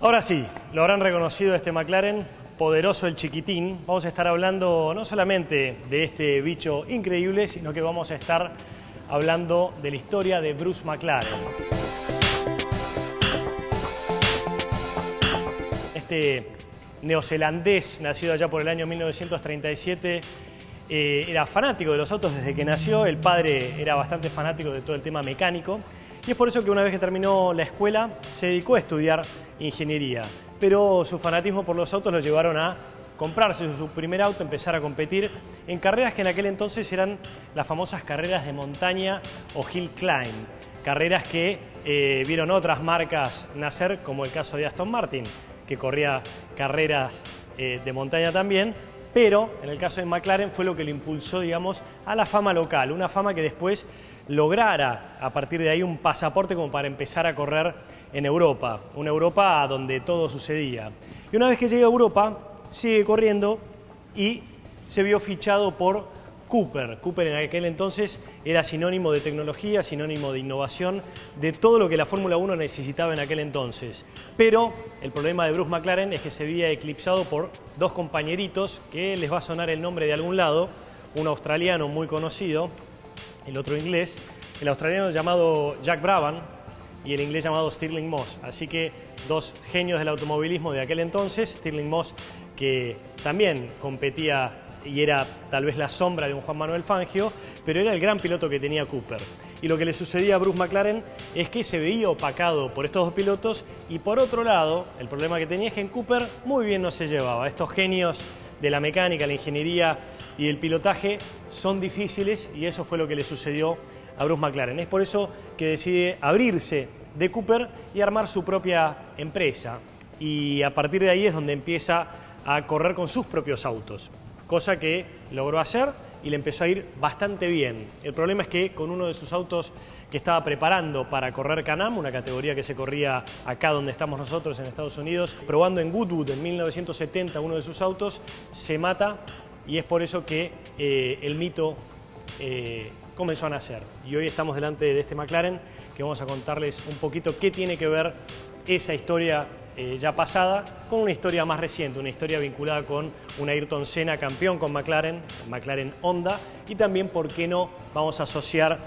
Ahora sí, lo habrán reconocido este McLaren, poderoso el chiquitín. Vamos a estar hablando no solamente de este bicho increíble, sino que vamos a estar hablando de la historia de Bruce McLaren. Este neozelandés, nacido allá por el año 1937, era fanático de los autos desde que nació. El padre era bastante fanático de todo el tema mecánico. Y es por eso que una vez que terminó la escuela se dedicó a estudiar ingeniería. Pero su fanatismo por los autos lo llevaron a comprarse su primer auto, empezar a competir en carreras que en aquel entonces eran las famosas carreras de montaña o hill climb. Carreras que vieron otras marcas nacer, como el caso de Aston Martin, que corría carreras de montaña también. Pero en el caso de McLaren fue lo que lo impulsó, digamos, a la fama local. Una fama que después lograra a partir de ahí un pasaporte como para empezar a correr en Europa. Una Europa donde todo sucedía. Y una vez que llega a Europa, sigue corriendo y se vio fichado por Cooper. Cooper en aquel entonces era sinónimo de tecnología, sinónimo de innovación, de todo lo que la Fórmula 1 necesitaba en aquel entonces. Pero el problema de Bruce McLaren es que se había eclipsado por dos compañeritos, que les va a sonar el nombre de algún lado, un australiano muy conocido, el otro inglés, el australiano llamado Jack Brabham y el inglés llamado Stirling Moss. Así que dos genios del automovilismo de aquel entonces. Stirling Moss, que también competía y era tal vez la sombra de un Juan Manuel Fangio, pero era el gran piloto que tenía Cooper. Y lo que le sucedía a Bruce McLaren es que se veía opacado por estos dos pilotos, y por otro lado, el problema que tenía es que en Cooper muy bien no se llevaba. Estos genios de la mecánica, la ingeniería y el pilotaje son difíciles, y eso fue lo que le sucedió a Bruce McLaren. Es por eso que decide abrirse de Cooper y armar su propia empresa. Y a partir de ahí es donde empieza a correr con sus propios autos, cosa que logró hacer y le empezó a ir bastante bien. El problema es que con uno de sus autos que estaba preparando para correr Can-Am, una categoría que se corría acá donde estamos nosotros en Estados Unidos, probando en Goodwood en 1970 uno de sus autos, se mata, y es por eso que el mito comenzó a nacer. Y hoy estamos delante de este McLaren, que vamos a contarles un poquito qué tiene que ver esa historia ya pasada con una historia más reciente, una historia vinculada con un Ayrton Senna campeón con McLaren, McLaren Honda, y también, ¿por qué no?, vamos a asociar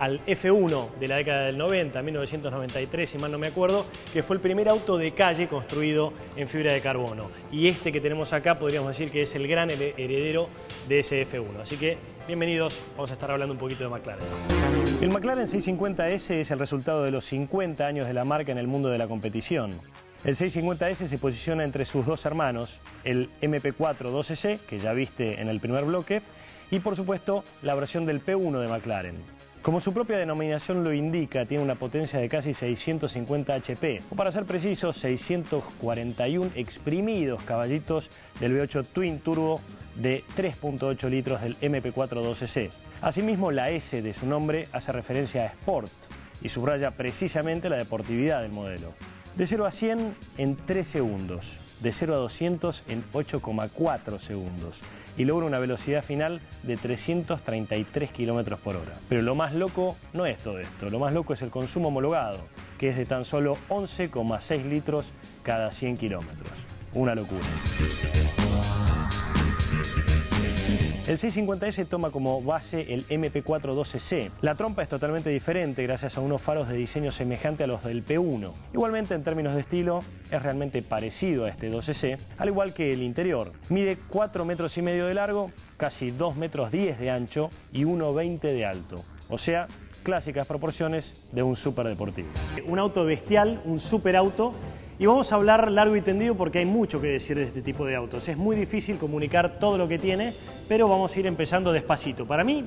al F1 de la década del 90, 1993, si mal no me acuerdo, que fue el primer auto de calle construido en fibra de carbono. Y este que tenemos acá podríamos decir que es el gran heredero de ese F1. Así que, bienvenidos, vamos a estar hablando un poquito de McLaren. El McLaren 650S es el resultado de los 50 años de la marca en el mundo de la competición. El 650S se posiciona entre sus dos hermanos, el MP4 12C, que ya viste en el primer bloque, y por supuesto la versión del P1 de McLaren. Como su propia denominación lo indica, tiene una potencia de casi 650 HP, o para ser precisos, 641 exprimidos caballitos del V8 Twin Turbo de 3.8 litros del MP4 12C. Asimismo, la S de su nombre hace referencia a Sport y subraya precisamente la deportividad del modelo. De 0 a 100 en 3 segundos, de 0 a 200 en 8,4 segundos y logra una velocidad final de 333 km por hora. Pero lo más loco no es todo esto, lo más loco es el consumo homologado, que es de tan solo 11,6 litros cada 100 kilómetros. Una locura. El 650S toma como base el MP4 12C. La trompa es totalmente diferente gracias a unos faros de diseño semejante a los del P1. Igualmente, en términos de estilo, es realmente parecido a este 12C, al igual que el interior. Mide 4,5 metros de largo, casi 2,10 metros de ancho y 1,20 de alto. O sea, clásicas proporciones de un superdeportivo. Un auto bestial, un superauto. Y vamos a hablar largo y tendido porque hay mucho que decir de este tipo de autos. Es muy difícil comunicar todo lo que tiene, pero vamos a ir empezando despacito. Para mí,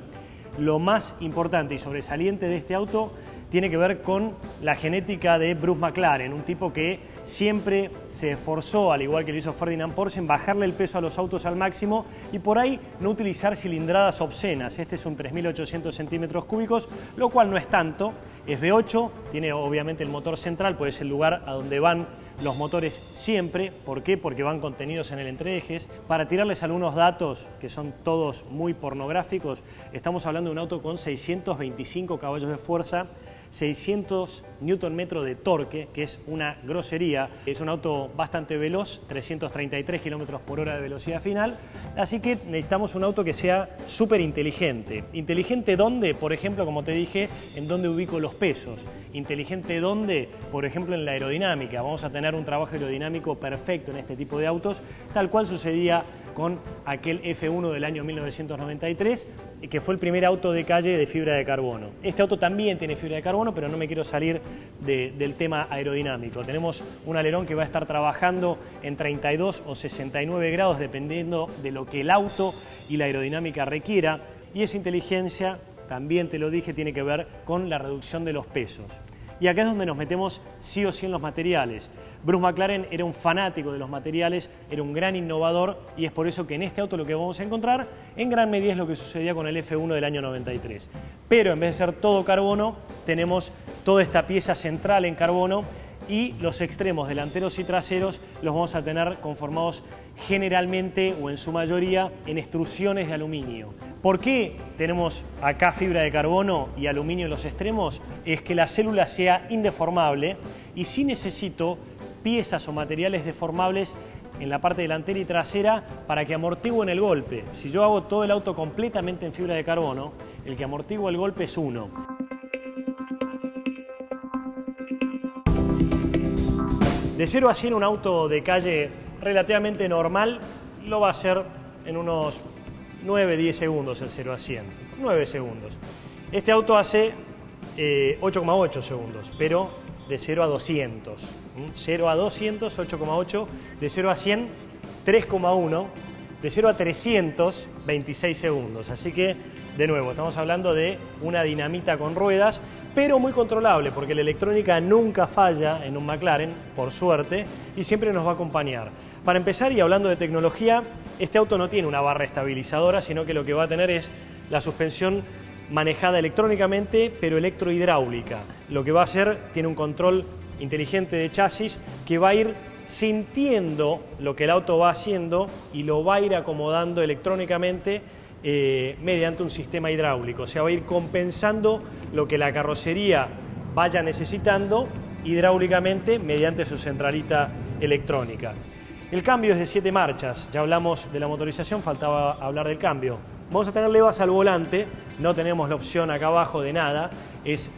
lo más importante y sobresaliente de este auto tiene que ver con la genética de Bruce McLaren, un tipo que siempre se esforzó, al igual que lo hizo Ferdinand Porsche, en bajarle el peso a los autos al máximo y por ahí no utilizar cilindradas obscenas. Este es un 3.800 centímetros cúbicos, lo cual no es tanto, es V8, tiene obviamente el motor central, pues es el lugar a donde van los motores siempre. ¿Por qué? Porque van contenidos en el entreejes. Para tirarles algunos datos que son todos muy pornográficos, estamos hablando de un auto con 625 caballos de fuerza, 600 Nm de torque, que es una grosería. Es un auto bastante veloz, 333 km/h de velocidad final, así que necesitamos un auto que sea súper inteligente. ¿Inteligente dónde? Por ejemplo, como te dije, en dónde ubico los pesos. ¿Inteligente dónde? Por ejemplo, en la aerodinámica. Vamos a tener un trabajo aerodinámico perfecto en este tipo de autos, tal cual sucedía con aquel F1 del año 1993, que fue el primer auto de calle de fibra de carbono. Este auto también tiene fibra de carbono, pero no me quiero salir del tema aerodinámico. Tenemos un alerón que va a estar trabajando en 32 o 69 grados, dependiendo de lo que el auto y la aerodinámica requiera, y esa inteligencia, también te lo dije, tiene que ver con la reducción de los pesos. Y acá es donde nos metemos sí o sí en los materiales. Bruce McLaren era un fanático de los materiales, era un gran innovador, y es por eso que en este auto lo que vamos a encontrar en gran medida es lo que sucedía con el F1 del año 93. Pero en vez de ser todo carbono, tenemos toda esta pieza central en carbono y los extremos delanteros y traseros los vamos a tener conformados generalmente o en su mayoría en extrusiones de aluminio. ¿Por qué tenemos acá fibra de carbono y aluminio en los extremos? Es que la célula sea indeformable, y si necesito piezas o materiales deformables en la parte delantera y trasera para que amortiguen el golpe. Si yo hago todo el auto completamente en fibra de carbono, el que amortigua el golpe es uno. De 0 a 100 un auto de calle relativamente normal lo va a hacer en unos 9-10 segundos el 0 a 100. 9 segundos. Este auto hace 8,8 segundos, pero de 0 a 200. 0 a 200, 8,8. De 0 a 100, 3,1. De 0 a 300, 26 segundos. Así que, de nuevo, estamos hablando de una dinamita con ruedas, pero muy controlable, porque la electrónica nunca falla en un McLaren, por suerte, y siempre nos va a acompañar. Para empezar, y hablando de tecnología, este auto no tiene una barra estabilizadora, sino que lo que va a tener es la suspensión manejada electrónicamente, pero electrohidráulica. Lo que va a hacer, tiene un control inteligente de chasis que va a ir sintiendo lo que el auto va haciendo y lo va a ir acomodando electrónicamente mediante un sistema hidráulico. O sea, va a ir compensando lo que la carrocería vaya necesitando hidráulicamente mediante su centralita electrónica. El cambio es de 7 marchas. Ya hablamos de la motorización, faltaba hablar del cambio. Vamos a tener levas al volante, no tenemos la opción acá abajo de nada, es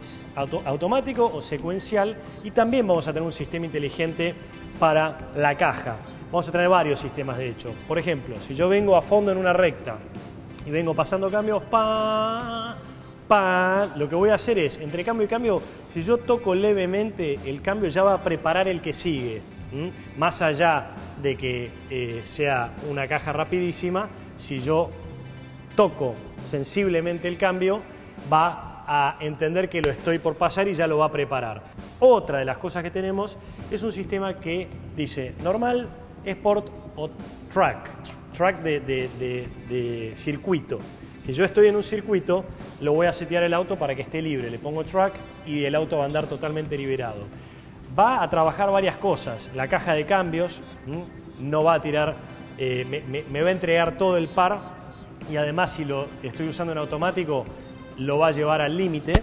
automático o secuencial, y también vamos a tener un sistema inteligente para la caja. Vamos a tener varios sistemas, de hecho. Por ejemplo, si yo vengo a fondo en una recta y vengo pasando cambios, lo que voy a hacer es, entre cambio y cambio, si yo toco levemente, el cambio ya va a preparar el que sigue. Más allá de que sea una caja rapidísima, si yo toco sensiblemente el cambio, va a entender que lo estoy por pasar y ya lo va a preparar. Otra de las cosas que tenemos es un sistema que dice normal, Sport o Track de circuito. Si yo estoy en un circuito, lo voy a setear el auto para que esté libre. Le pongo Track y el auto va a andar totalmente liberado. Va a trabajar varias cosas. La caja de cambios no va a tirar, me va a entregar todo el par, y además si lo estoy usando en automático lo va a llevar al límite.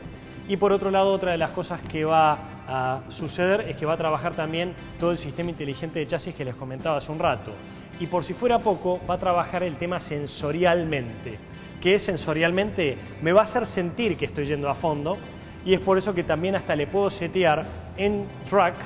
Y por otro lado, otra de las cosas que va a suceder es que va a trabajar también todo el sistema inteligente de chasis que les comentaba hace un rato. Y por si fuera poco, va a trabajar el tema sensorialmente. ¿Qué es sensorialmente? Me va a hacer sentir que estoy yendo a fondo, y es por eso que también hasta le puedo setear en Track,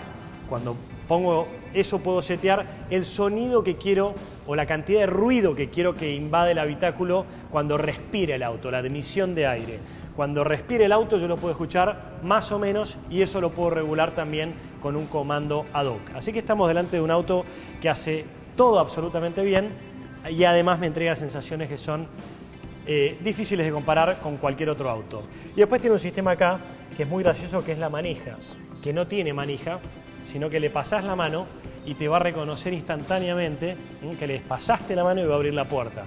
cuando pongo eso puedo setear el sonido que quiero o la cantidad de ruido que quiero que invade el habitáculo cuando respire el auto, la emisión de aire. Cuando respire el auto yo lo puedo escuchar más o menos, y eso lo puedo regular también con un comando ad hoc. Así que estamos delante de un auto que hace todo absolutamente bien y además me entrega sensaciones que son difíciles de comparar con cualquier otro auto. Y después tiene un sistema acá que es muy gracioso, que es la manija, que no tiene manija, sino que le pasás la mano y te va a reconocer instantáneamente que le pasaste la mano y va a abrir la puerta.